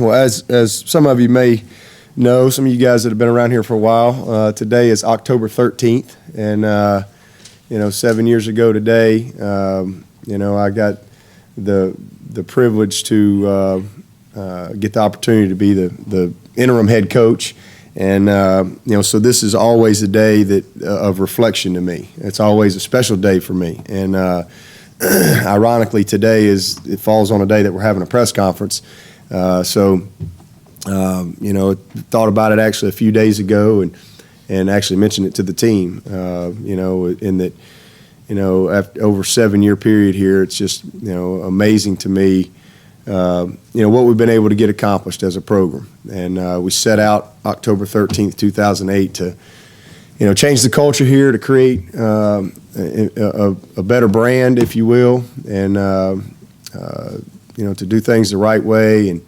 Well, as some of you may know, some of you guys that have been around here for a while, today is October 13th, and 7 years ago today, I got the privilege to get the opportunity to be the interim head coach, and so this is always a day of reflection to me. It's always a special day for me, and ironically, today it falls on a day that we're having a press conference. Thought about it actually a few days ago, and actually mentioned it to the team. In that, after over a 7-year period here, it's just amazing to me. What we've been able to get accomplished as a program, and we set out October 13th, 2008, to change the culture here, to create a better brand, if you will, and to do things the right way, and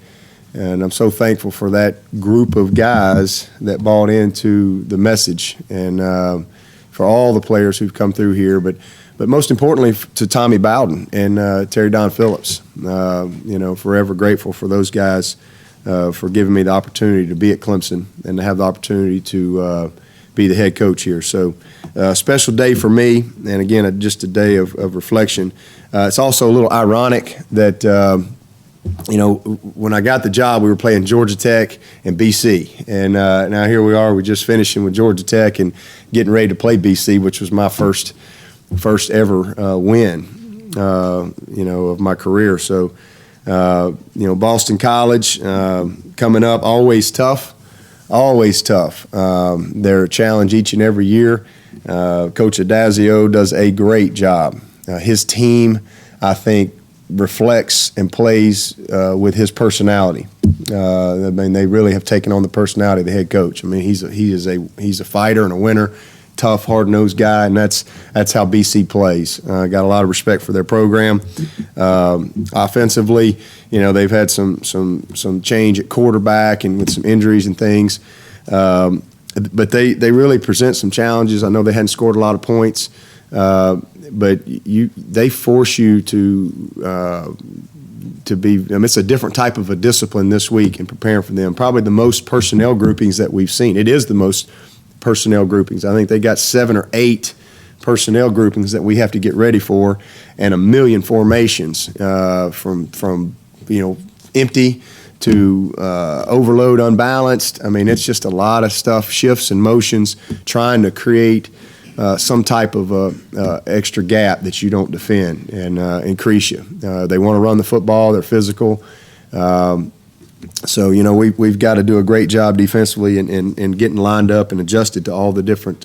I'm so thankful for that group of guys that bought into the message, and for all the players who've come through here, but most importantly to Tommy Bowden and Terry Don Phillips. Forever grateful for those guys for giving me the opportunity to be at Clemson and to have the opportunity to be the head coach here. So a special day for me, and again, just a day of reflection. It's also a little ironic that when I got the job, we were playing Georgia Tech and BC, and now here we are. We're just finishing with Georgia Tech and getting ready to play BC, which was my first ever win, of my career. So, Boston College coming up, always tough. They're a challenge each and every year. Coach Adazio does a great job. His team, I think, reflects and plays with his personality. They really have taken on the personality of the head coach. He's a fighter and a winner, tough, hard-nosed guy, and that's how BC plays. Got a lot of respect for their program. Offensively, they've had some change at quarterback and with some injuries and things, but they really present some challenges. I know they hadn't scored a lot of points. But they force you to be. It's a different type of a discipline this week in preparing for them. Probably the most personnel groupings that we've seen. It is the most personnel groupings. I think they got 7 or 8 personnel groupings that we have to get ready for, and a million formations from empty to overload, unbalanced. It's just a lot of stuff, shifts and motions, trying to create some type of extra gap that you don't defend and increase you. They want to run the football. They're physical. We've got to do a great job defensively in getting lined up and adjusted to all the different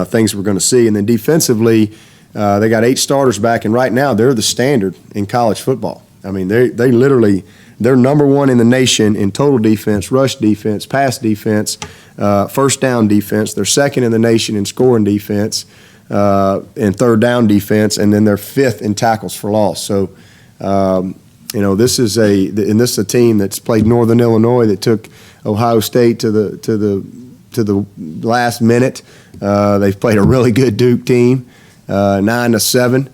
things we're going to see. And then defensively, they got 8 starters back, and right now they're the standard in college football. They literally – they're number 1 in the nation in total defense, rush defense, pass defense, first down defense. They're 2nd in the nation in scoring defense and third down defense, and then they're 5th in tackles for loss. So, this is a team that's played Northern Illinois that took Ohio State to the last minute. They've played a really good Duke team, 9-7.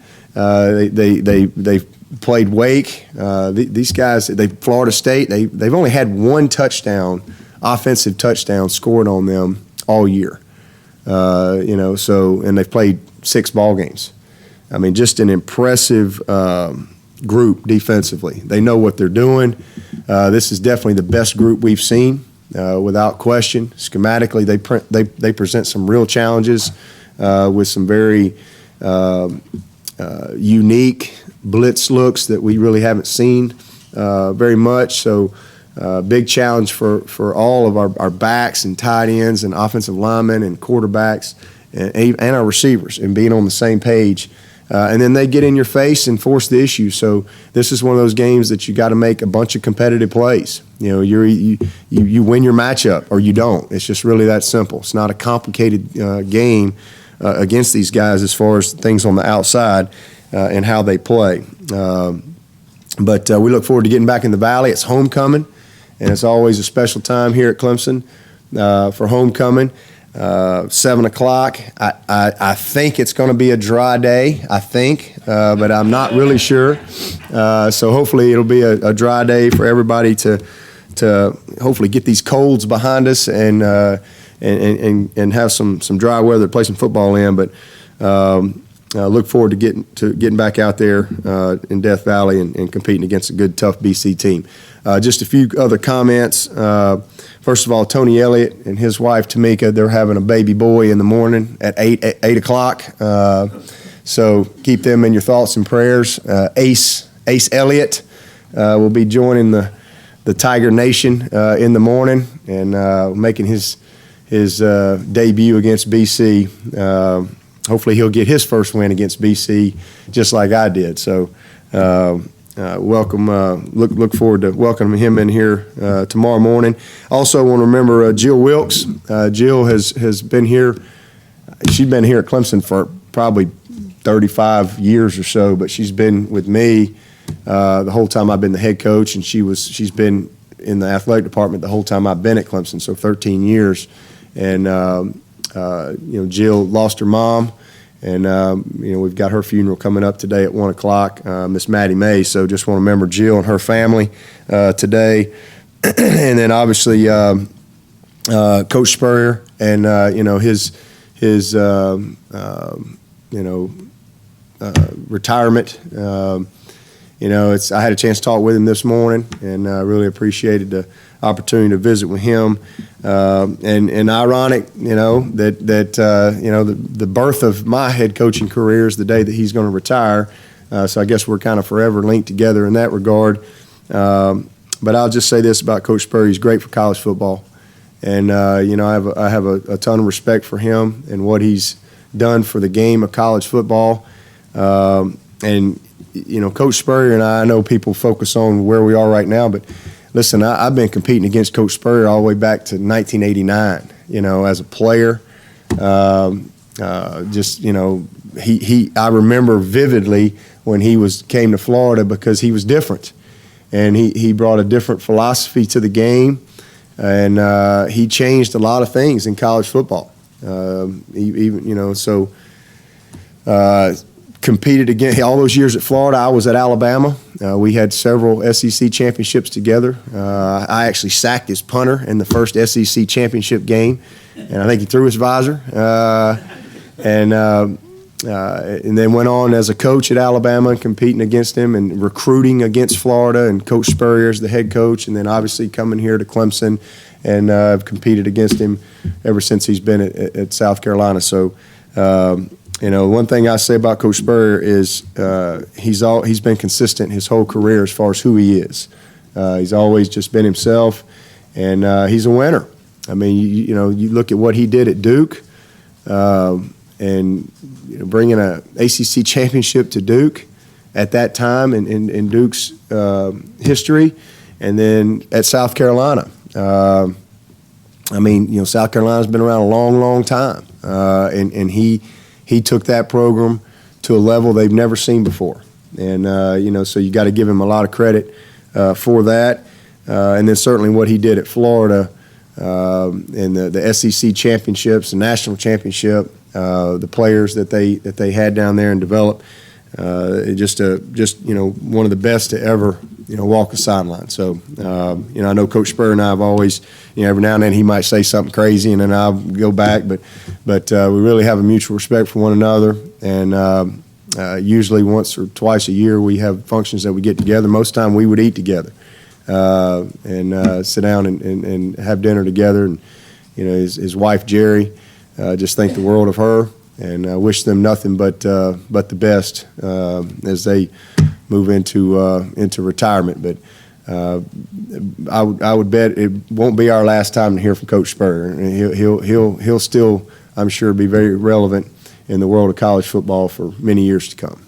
They've played Wake. These guys, Florida State, they've only had 1 offensive touchdown scored on them all year. And they've played 6 ball games. Just an impressive group defensively. They know what they're doing. This is definitely the best group we've seen, without question. Schematically, they present some real challenges with some very unique blitz looks that we really haven't seen very much. So big challenge for all of our backs and tight ends and offensive linemen and quarterbacks and our receivers, and being on the same page. And then they get in your face and force the issue. So this is one of those games that you got to make a bunch of competitive plays. You win your matchup or you don't. It's just really that simple. It's not a complicated game against these guys as far as things on the outside and how they play. But we look forward to getting back in the Valley. It's homecoming, and it's always a special time here at Clemson for homecoming. 7 o'clock. I think it's going to be a dry day, but I'm not really sure. So hopefully it'll be a dry day for everybody to to hopefully get these colds behind us and have some dry weather to play some football in. But look forward to getting back out there in Death Valley and competing against a good, tough BC team. Just a few other comments. First of all, Tony Elliott and his wife Tamika, they're having a baby boy in the morning at 8 o'clock. So keep them in your thoughts and prayers. Ace Elliott will be joining the Tiger Nation in the morning and making his debut against BC. Hopefully he'll get his first win against BC just like I did. So welcome. Look forward to welcoming him in here tomorrow morning. Also want to remember Jill Wilkes. Jill has been here. She's been here at Clemson for probably 35 years or so, but she's been with me the whole time I've been the head coach, and she's been in the athletic department the whole time I've been at Clemson, so 13 years. And Jill lost her mom, and we've got her funeral coming up today at 1 o'clock. Miss Maddie May. So just want to remember Jill and her family today, and then obviously Coach Spurrier and his retirement. I had a chance to talk with him this morning, and I really appreciated the opportunity to visit with him. And ironic, that the birth of my head coaching career is the day that he's going to retire. So I guess we're kind of forever linked together in that regard. But I'll just say this about Coach Spurrier: he's great for college football, and I have a ton of respect for him and what he's done for the game of college football. Coach Spurrier and I know people focus on where we are right now, but listen, I've been competing against Coach Spurrier all the way back to 1989, as a player. I remember vividly when he came to Florida because he was different. And he brought a different philosophy to the game, and he changed a lot of things in college football. Competed again all those years at Florida. I was at Alabama. We had several SEC championships together. I actually sacked his punter in the first SEC championship game, and I think he threw his visor. And then went on as a coach at Alabama and competing against him and recruiting against Florida, and Coach Spurrier as the head coach, and then obviously coming here to Clemson, and I've competed against him ever since he's been at South Carolina. So. One thing I say about Coach Spurrier is he's been consistent his whole career as far as who he is. He's always just been himself, and he's a winner. I mean, you look at what he did at Duke, and bringing an ACC championship to Duke at that time in Duke's history, and then at South Carolina. South Carolina's been around a long, long time, and he took that program to a level they've never seen before. And, so you got to give him a lot of credit for that. And then certainly what he did at Florida in the SEC championships, the national championship, the players that they had down there and developed, just one of the best to ever, walk the sideline. So, I know Coach Spurrier and I have always, every now and then he might say something crazy and then I'll go back, but we really have a mutual respect for one another. And usually once or twice a year we have functions that we get together. Most of the time we would eat together and sit down and have dinner together. And, his wife, Jerry, just think the world of her. And wish them nothing but the best as they move into retirement. But I would bet it won't be our last time to hear from Coach Spurrier. And he'll still, I'm sure, be very relevant in the world of college football for many years to come.